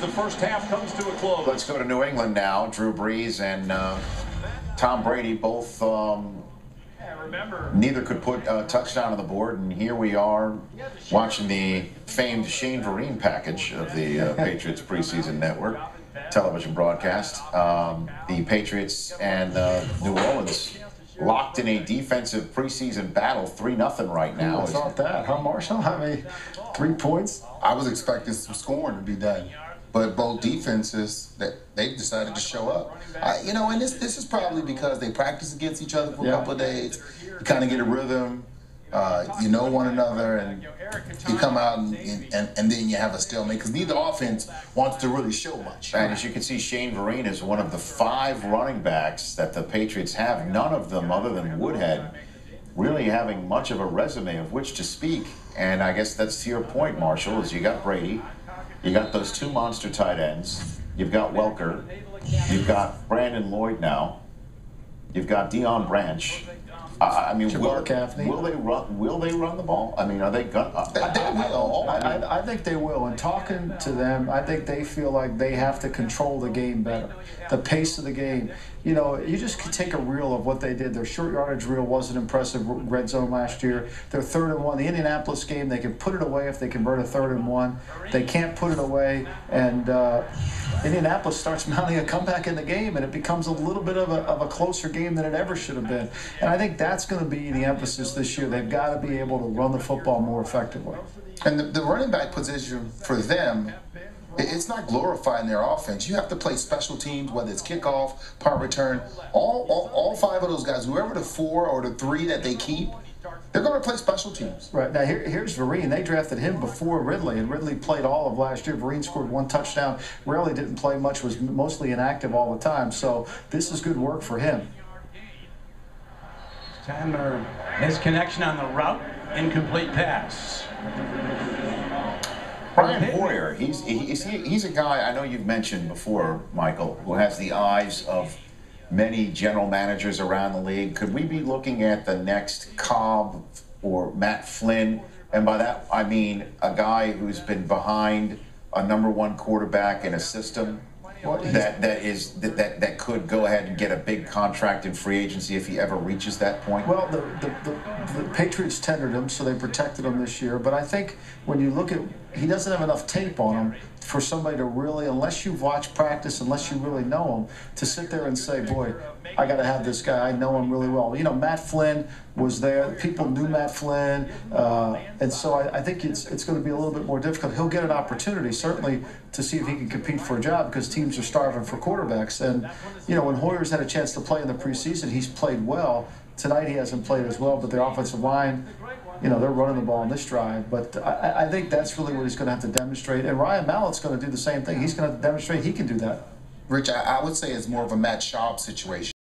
The first half comes to a close. Let's go to New England now. Drew Brees and Tom Brady both neither could put a touchdown on the board, and here we are watching the famed Shane Vereen package of the Patriots preseason network television broadcast. The Patriots and New Orleans locked in a defensive preseason battle, 3-0 right now. I thought that, huh, Marshall? I mean, 3 points. I was expecting some scoring to be done, but both defenses they decided to show up. And this is probably because they practice against each other for a couple of days. You kind of get a rhythm. You know one another, and you come out and then you have a stalemate because neither offense wants to really show much. And as you can see, Shane Vereen is one of the 5 running backs that the Patriots have. None of them, other than Woodhead, really having much of a resume of which to speak. And I guess that's to your point, Marshall, is you got Brady, you got those 2 monster tight ends, you've got Welker, you've got Brandon Lloyd now, you've got Deion Branch. I mean, will they run the ball? I mean, are they going? I think they will. And talking to them, I think they feel like they have to control the game better, the pace of the game. You know, you just could take a reel of what they did. Their short yardage reel wasn't impressive. Red zone last year. Their 3rd and 1. The Indianapolis game, they can put it away if they convert a 3rd and 1. They can't put it away, and Indianapolis starts mounting a comeback in the game, and it becomes a little bit of a closer game than it ever should have been. And I think that's going to be the emphasis this year. They've got to be able to run the football more effectively. And the running back position for them, it's not glorifying their offense. You have to play special teams, whether it's kickoff, punt return. All 5 of those guys, whoever the 4 or the 3 that they keep, they're going to play special teams. Right. Now, here's Vereen. They drafted him before Ridley, and Ridley played all of last year. Vereen scored 1 touchdown. Rarely didn't play much, was mostly inactive all the time. So this is good work for him. Chandler, his connection on the route, incomplete pass. Brian Hoyer, he's a guy I know you've mentioned before, Michael, who has the eyes of many general managers around the league. Could we be looking at the next Cobb or Matt Flynn? And by that, I mean a guy who's been behind a #1 quarterback in a system that could go ahead and get a big contract in free agency if he ever reaches that point? Well, the Patriots tendered him, so they protected him this year. But I think when you look at, he doesn't have enough tape on him for somebody to really, unless you've watched practice, unless you really know him, to sit there and say, boy, I got to have this guy. I know him really well. You know, Matt Flynn was there. People knew Matt Flynn. And so I think it's going to be a little bit more difficult. He'll get an opportunity, certainly, to see if he can compete for a job because teams are starving for quarterbacks. And, you know, when Hoyer's had a chance to play in the preseason, he's played well. Tonight he hasn't played as well, but the offensive line, you know, they're running the ball in this drive. But I think that's really what he's going to have to demonstrate. And Ryan Mallett's going to do the same thing. He's going to have to demonstrate he can do that. Rich, I would say it's more of a Matt Schaub situation.